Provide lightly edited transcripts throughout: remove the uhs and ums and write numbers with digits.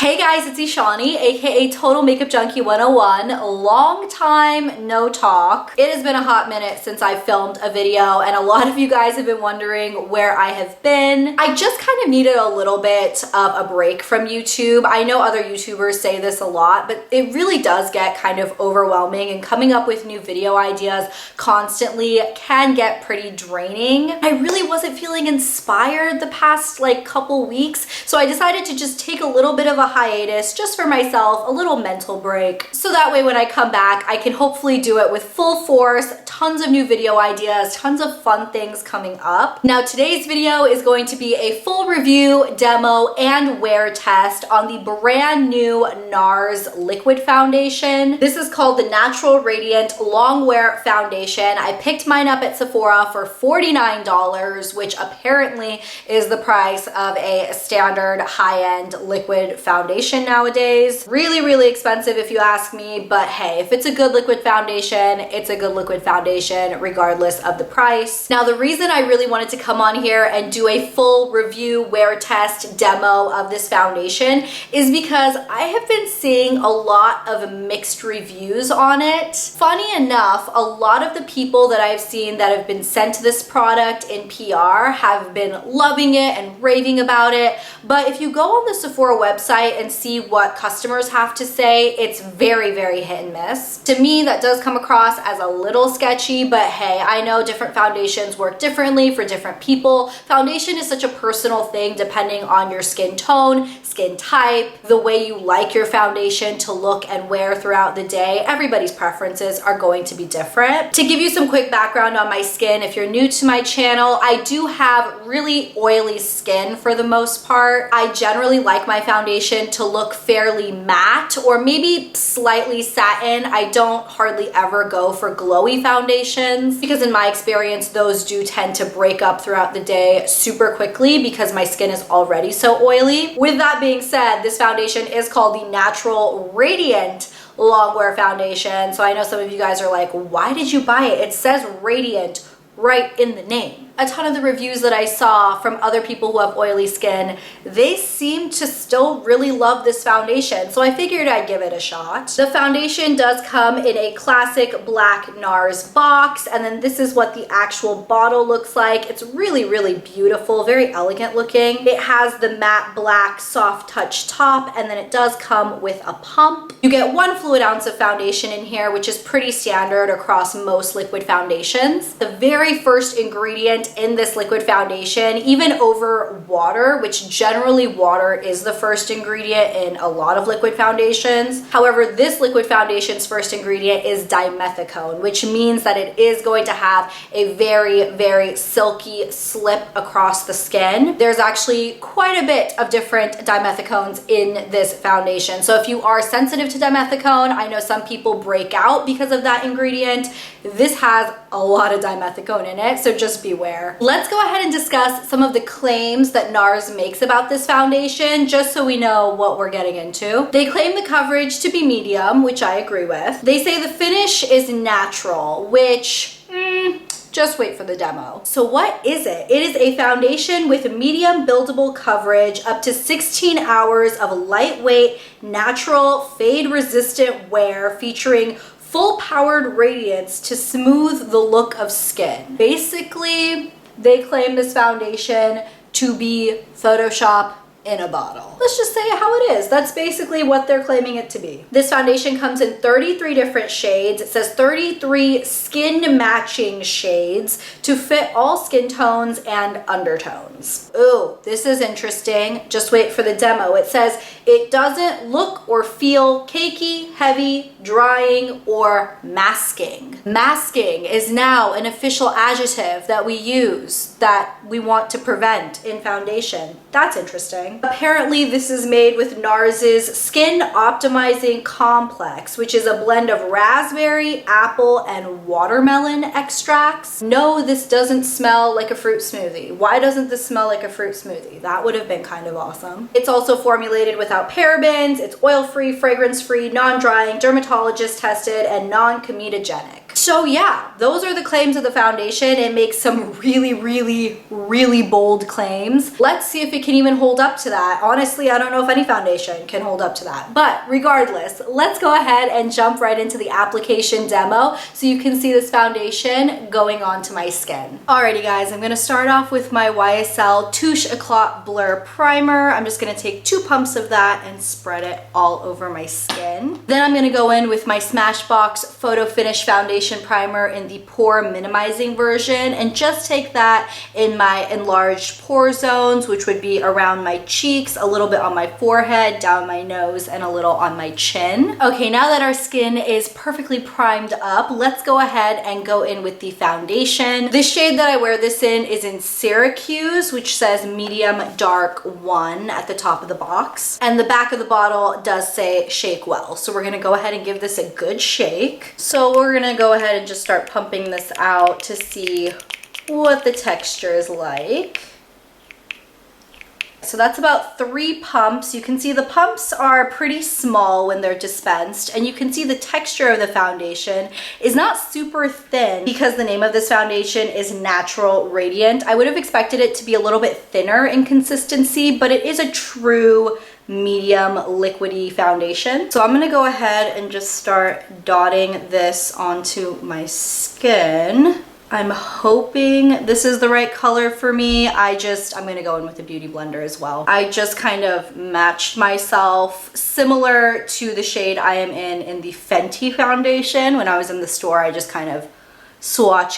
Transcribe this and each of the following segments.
Hey guys, it's Eshani, aka Total Makeup Junkie 101. Long time no talk. It has been a hot minute since I filmed a video and a lot of you guys have been wondering where I have been. I just kind of needed a little bit of a break from YouTube. I know other YouTubers say this a lot, but it really does get kind of overwhelming, and coming up with new video ideas constantly can get pretty draining. I really wasn't feeling inspired the past couple weeks, so I decided to just take a little bit of a hiatus just for myself, a little mental break, so that way when I come back I can hopefully do it with full force, tons of new video ideas, tons of fun things coming up. Now today's video is going to be a full review, demo, and wear test on the brand new NARS liquid foundation. This is called the Natural Radiant Longwear Foundation. I picked mine up at Sephora for $49, which apparently is the price of a standard high-end liquid foundation nowadays. Really, really expensive if you ask me, but hey, if it's a good liquid foundation, it's a good liquid foundation regardless of the price. Now, the reason I really wanted to come on here and do a full review, wear test, demo of this foundation is because I have been seeing a lot of mixed reviews on it. Funny enough, a lot of the people that I've seen that have been sent this product in PR have been loving it and raving about it, but if you go on the Sephora website and see what customers have to say, it's very, very hit and miss. To me, that does come across as a little sketchy, but hey, I know different foundations work differently for different people. Foundation is such a personal thing depending on your skin tone, skin type, the way you like your foundation to look and wear throughout the day. Everybody's preferences are going to be different. To give you some quick background on my skin, if you're new to my channel, I do have really oily skin for the most part. I generally like my foundation to look fairly matte or maybe slightly satin. I don't hardly ever go for glowy foundations because in my experience, those do tend to break up throughout the day super quickly because my skin is already so oily. With that being said, this foundation is called the Natural Radiant Longwear Foundation. So I know some of you guys are like, why did you buy it? It says Radiant right in the name. A ton of the reviews that I saw from other people who have oily skin, they seem to still really love this foundation, so I figured I'd give it a shot. The foundation does come in a classic black NARS box, and then this is what the actual bottle looks like. It's really, really beautiful, very elegant looking. It has the matte black soft touch top, and then it does come with a pump. You get 1 fluid ounce of foundation in here, which is pretty standard across most liquid foundations. The very first ingredient in this liquid foundation, even over water, which generally water is the first ingredient in a lot of liquid foundations. However, this liquid foundation's first ingredient is dimethicone, which means that it is going to have a very, very silky slip across the skin. There's actually quite a bit of different dimethicones in this foundation. So if you are sensitive to dimethicone, I know some people break out because of that ingredient. This has a lot of dimethicone in it, so just beware. Let's go ahead and discuss some of the claims that NARS makes about this foundation, just so we know what we're getting into. They claim the coverage to be medium, which I agree with. They say the finish is natural, which, just wait for the demo. So what is it? It is a foundation with medium buildable coverage, up to 16 hours of lightweight, natural, fade-resistant wear, featuring full-powered radiance to smooth the look of skin. Basically, they claim this foundation to be Photoshop in a bottle. Let's just say how it is. That's basically what they're claiming it to be. This foundation comes in 33 different shades. It says 33 skin matching shades to fit all skin tones and undertones. Ooh, this is interesting. Just wait for the demo. It says it doesn't look or feel cakey, heavy, drying, or masking. Masking is now an official adjective that we use that we want to prevent in foundation. That's interesting. Apparently this is made with NARS's Skin Optimizing Complex, which is a blend of raspberry, apple, and watermelon extracts. No, this doesn't smell like a fruit smoothie. Why doesn't this smell like a fruit smoothie? That would have been kind of awesome. It's also formulated without parabens, it's oil-free, fragrance-free, non-drying, dermatologist tested, and non-comedogenic. So yeah, those are the claims of the foundation. It makes some really, really, really bold claims. Let's see if it can even hold up to that. Honestly, I don't know if any foundation can hold up to that. But regardless, let's go ahead and jump right into the application demo so you can see this foundation going onto my skin. Alrighty guys, I'm gonna start off with my YSL Touche Eclat Blur Primer. I'm just gonna take 2 pumps of that and spread it all over my skin. Then I'm gonna go in with my Smashbox Photo Finish Foundation Primer in the pore minimizing version and just take that in my enlarged pore zones, which would be around my cheeks, a little bit on my forehead, down my nose, and a little on my chin. Okay, now that our skin is perfectly primed up, let's go ahead and go in with the foundation. The shade that I wear this in is in Syracuse, which says medium dark 1 at the top of the box. And the back of the bottle does say shake well. So we're gonna go ahead and give this a good shake. So we're gonna go ahead and just start pumping this out to see what the texture is like. So that's about 3 pumps. You can see the pumps are pretty small when they're dispensed, and you can see the texture of the foundation is not super thin because the name of this foundation is Natural Radiant. I would have expected it to be a little bit thinner in consistency, but it is a true medium liquidy foundation. So I'm gonna go ahead and just start dotting this onto my skin. I'm hoping this is the right color for me. I'm gonna go in with a beauty blender as well. I just kind of matched myself similar to the shade I am in the Fenty foundation. When I was in the store, I just kind of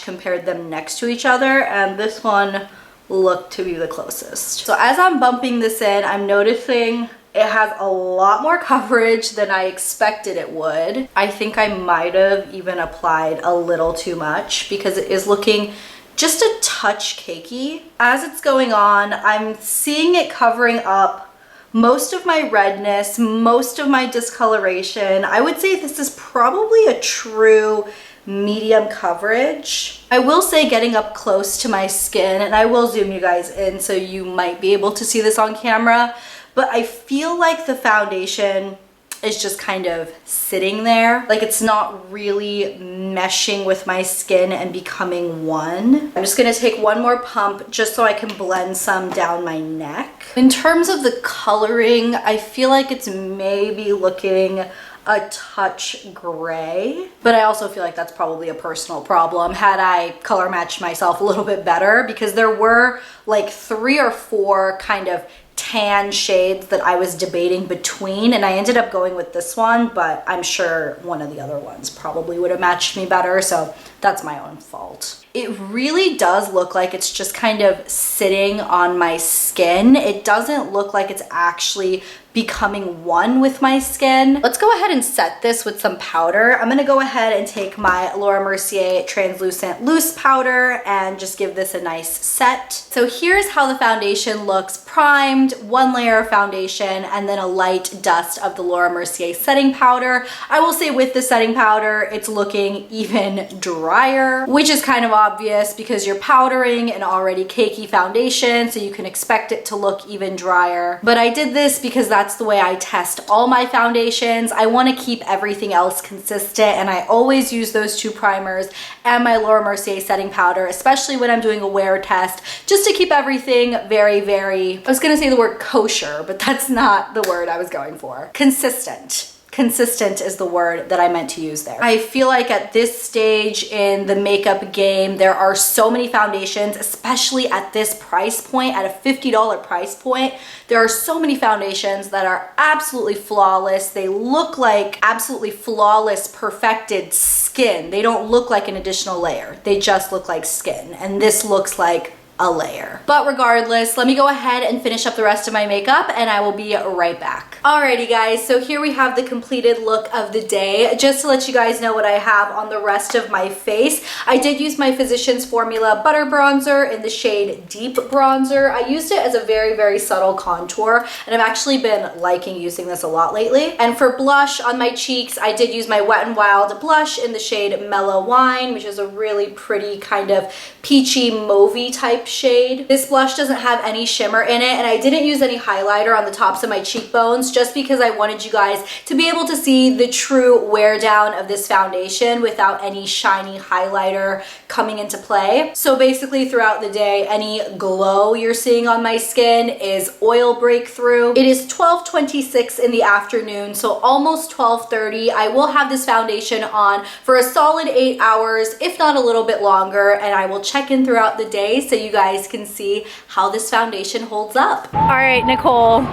compared them next to each other, and this one looked to be the closest. So as I'm bumping this in, I'm noticing it has a lot more coverage than I expected it would. I think I might have even applied a little too much because it is looking just a touch cakey. As it's going on, I'm seeing it covering up most of my redness, most of my discoloration. I would say this is probably a true medium coverage. I will say, getting up close to my skin, and I will zoom you guys in so you might be able to see this on camera, but I feel like the foundation is just kind of sitting there. Like it's not really meshing with my skin and becoming one. I'm just gonna take 1 more pump just so I can blend some down my neck. In terms of the coloring, I feel like it's maybe looking a touch gray, but I also feel like that's probably a personal problem. Had I color matched myself a little bit better, because there were like 3 or 4 kind of tan shades that I was debating between, and I ended up going with this one, but I'm sure one of the other ones probably would have matched me better, so that's my own fault. It really does look like it's just kind of sitting on my skin. It doesn't look like it's actually becoming one with my skin. Let's go ahead and set this with some powder. I'm gonna go ahead and take my Laura Mercier Translucent Loose Powder and just give this a nice set. So here's how the foundation looks primed, 1 layer of foundation, and then a light dust of the Laura Mercier setting powder. I will say with the setting powder, it's looking even drier, which is kind of obvious because you're powdering an already cakey foundation, so you can expect it to look even drier. But I did this because that's the way I test all my foundations. I want to keep everything else consistent, and I always use those 2 primers and my Laura Mercier setting powder, especially when I'm doing a wear test, just to keep everything very, very, I was gonna say the word kosher, but that's not the word I was going for. Consistent. Consistent is the word that I meant to use there. I feel like at this stage in the makeup game, there are so many foundations, especially at this price point, at a $50 price point. There are so many foundations that are absolutely flawless. They look like absolutely flawless, perfected skin. They don't look like an additional layer. They just look like skin. And this looks like a layer. But regardless, let me go ahead and finish up the rest of my makeup and I will be right back. Alrighty guys, so here we have the completed look of the day. Just to let you guys know what I have on the rest of my face, I did use my Physicians Formula Butter Bronzer in the shade Deep Bronzer. I used it as a very, very subtle contour, and I've actually been liking using this a lot lately. And for blush on my cheeks, I did use my Wet n Wild blush in the shade Mellow Wine, which is a really pretty kind of peachy mauvey type shade. This blush doesn't have any shimmer in it, and I didn't use any highlighter on the tops of my cheekbones tones just because I wanted you guys to be able to see the true wear down of this foundation without any shiny highlighter coming into play. So basically throughout the day, any glow you're seeing on my skin is oil breakthrough. It is 12:26 in the afternoon, so almost 12:30. I will have this foundation on for a solid 8 hours, if not a little bit longer, and I will check in throughout the day so you guys can see how this foundation holds up. All right, Nicole.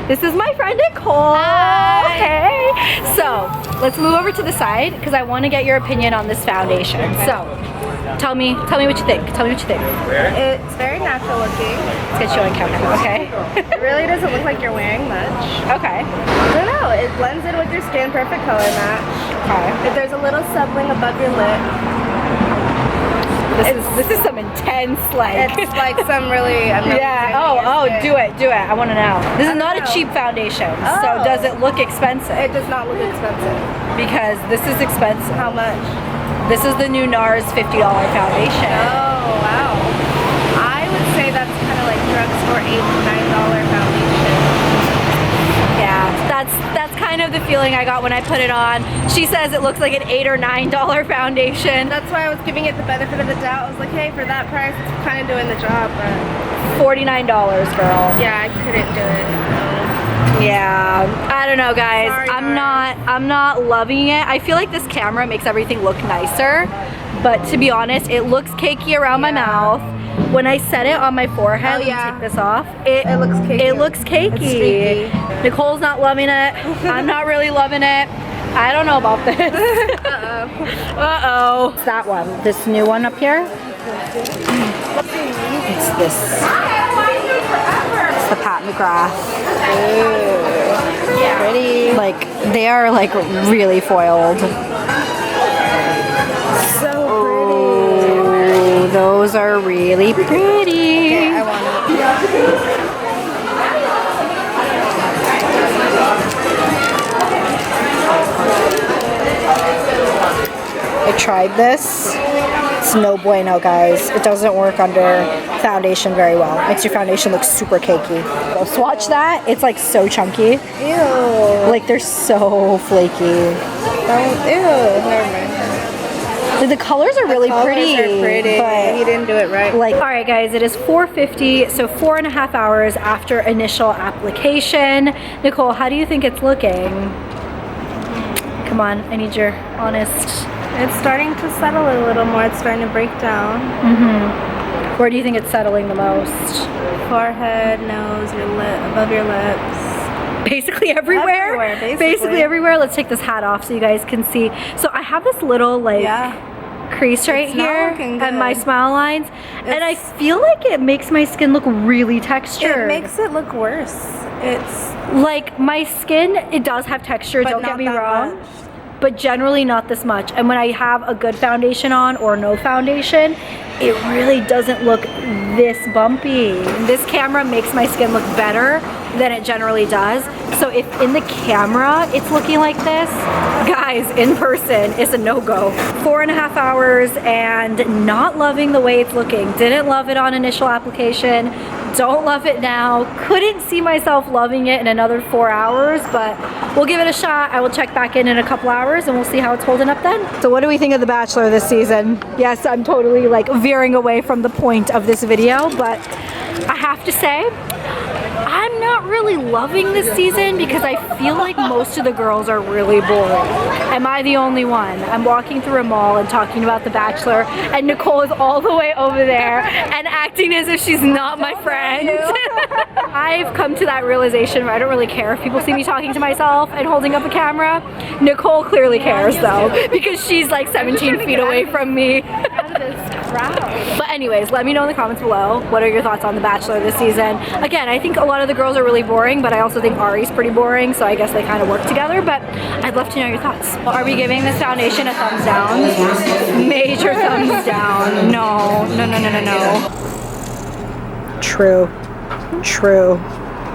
This is my friend Nicole. Hi. Hey. So let's move over to the side because I want to get your opinion on this foundation. Okay. So tell me what you think. Tell me what you think. It's very natural looking. Let's get you on camera, okay? It really doesn't look like you're wearing much. Okay. I don't know. It blends in with your skin. Perfect color match. Okay. If there's a little subbling above your lip. This is some intense, like. It's like some really. Yeah. Oh, do it. I want to know. This is not a cheap foundation. Oh. So does it look expensive? It does not look expensive. Because this is expensive. How much? This is the new NARS $50 foundation. Oh wow. I would say that's kind of like drugstore $8 to $9 foundation. Yeah, that's kind of the feeling I got when I put it on. She says it looks like an $8 or $9 foundation. That's why I was giving it the benefit of the doubt. I was like, hey, for that price, it's kind of doing the job, but $49, girl. yeah, I couldn't do it. Yeah, I don't know, guys. Sorry, I'm not loving it. I feel like this camera makes everything look nicer, but to be honest, it looks cakey around my mouth. When I set it on my forehead, take this off, it looks cakey. It looks cakey. Nicole's not loving it. I'm not really loving it. I don't know about this. Uh-oh. It's that one. This new one up here. It's this. It's the Pat McGrath. Yeah. Pretty. Like, they are like really foiled. So pretty. Those are really pretty. Okay, I want it. I tried this. It's no bueno, guys. It doesn't work under foundation very well. It makes your foundation look super cakey. So swatch that. It's like so chunky. Ew. Like they're so flaky. Ew. Never mind. The colors are really pretty. But you didn't do it right. Like, all right, guys, it is 4:50, so 4.5 hours after initial application. Nicole, how do you think it's looking? Come on, I need your honest. It's starting to settle a little more. It's starting to break down. Mm-hmm. Where do you think it's settling the most? Forehead, nose, your lip, above your lips. Basically everywhere. Basically everywhere. Let's take this hat off so you guys can see. So I have this little like crease right here and my smile lines, and I feel like it makes my skin look really textured. It makes it look worse. It's like my skin, it does have texture, don't get me wrong. Much. But generally not this much. And when I have a good foundation on or no foundation, it really doesn't look this bumpy. This camera makes my skin look better than it generally does. So if in the camera it's looking like this, guys, in person it's a no-go. 4.5 hours and not loving the way it's looking. Didn't love it on initial application. Don't love it now. Couldn't see myself loving it in another 4 hours, but we'll give it a shot. I will check back in a couple hours and we'll see how it's holding up then. So what do we think of The Bachelor this season? Yes, I'm totally like veering away from the point of this video, but I have to say, I'm not really loving this season because I feel like most of the girls are really boring. Am I the only one? I'm walking through a mall and talking about The Bachelor, and Nicole is all the way over there and acting as if she's not my friend. I've come to that realization where I don't really care if people see me talking to myself and holding up a camera. Nicole clearly cares though, because she's like 17 feet away from me. But anyways, let me know in the comments below, what are your thoughts on The Bachelor this season? Again, I think a lot of the girls are really boring, but I also think Ari's pretty boring, so I guess they kind of work together, but I'd love to know your thoughts. Are we giving this foundation a thumbs down? Major thumbs down. No. True.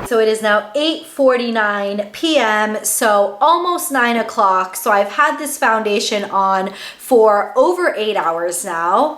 So it is now 8:49 p.m., so almost 9 o'clock. So I've had this foundation on for over 8 hours now.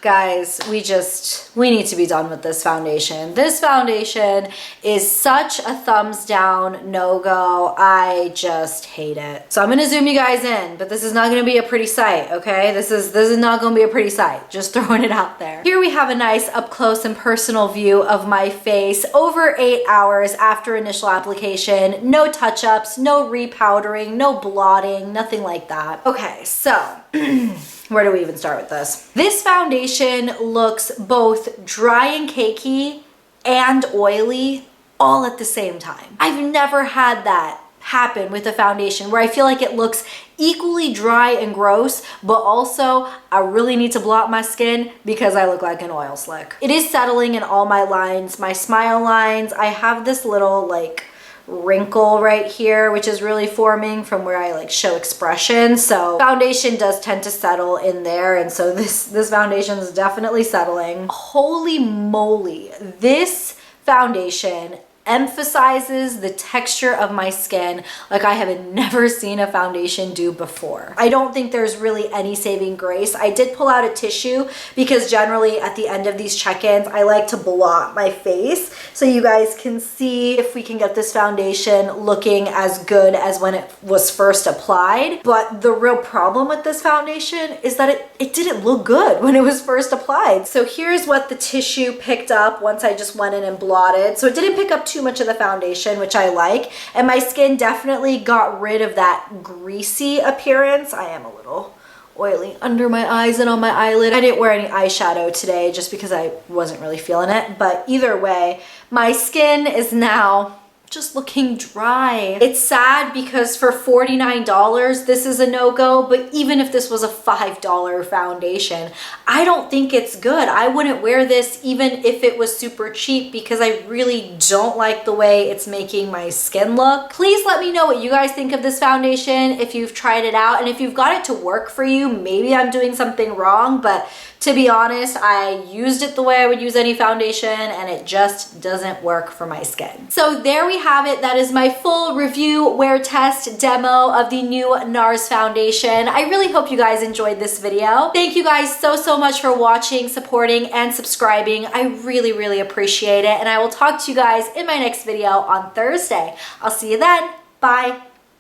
Guys, we need to be done with this foundation. This foundation is such a thumbs down no-go. I just hate it. So I'm gonna zoom you guys in, but this is not gonna be a pretty sight, okay? This is not gonna be a pretty sight. Just throwing it out there. Here we have a nice up close and personal view of my face over 8 hours after initial application. No touch-ups, no repowdering, no blotting, nothing like that. Okay, so where do we even start with this? This foundation looks both dry and cakey and oily all at the same time. I've never had that happen with a foundation where I feel like it looks equally dry and gross, but also I really need to blot my skin because I look like an oil slick. It is settling in all my lines, my smile lines. I have this little like wrinkle right here, which is really forming from where I like show expression. So foundation does tend to settle in there. And so this foundation is definitely settling. Holy moly, this foundation emphasizes the texture of my skin like I have never seen a foundation do before. I don't think there's really any saving grace. I did pull out a tissue because generally at the end of these check-ins, I like to blot my face so you guys can see if we can get this foundation looking as good as when it was first applied. But the real problem with this foundation is that it didn't look good when it was first applied. So here's what the tissue picked up once I just went in and blotted. So it didn't pick up too much of the foundation, which I like, and my skin definitely got rid of that greasy appearance. I am a little oily under my eyes and on my eyelid. I didn't wear any eyeshadow today just because I wasn't really feeling it, but either way, my skin is now just looking dry. It's sad because for $49, this is a no-go, but even if this was a $5 foundation, I don't think it's good. I wouldn't wear this even if it was super cheap because I really don't like the way it's making my skin look. Please let me know what you guys think of this foundation, if you've tried it out, and if you've got it to work for you. Maybe I'm doing something wrong, but to be honest, I used it the way I would use any foundation and it just doesn't work for my skin. So there we have it. That is my full review, wear test, demo of the new NARS foundation. I really hope you guys enjoyed this video. Thank you guys so much for watching, supporting, and subscribing. I really appreciate it. And I will talk to you guys in my next video on Thursday. I'll see you then. Bye.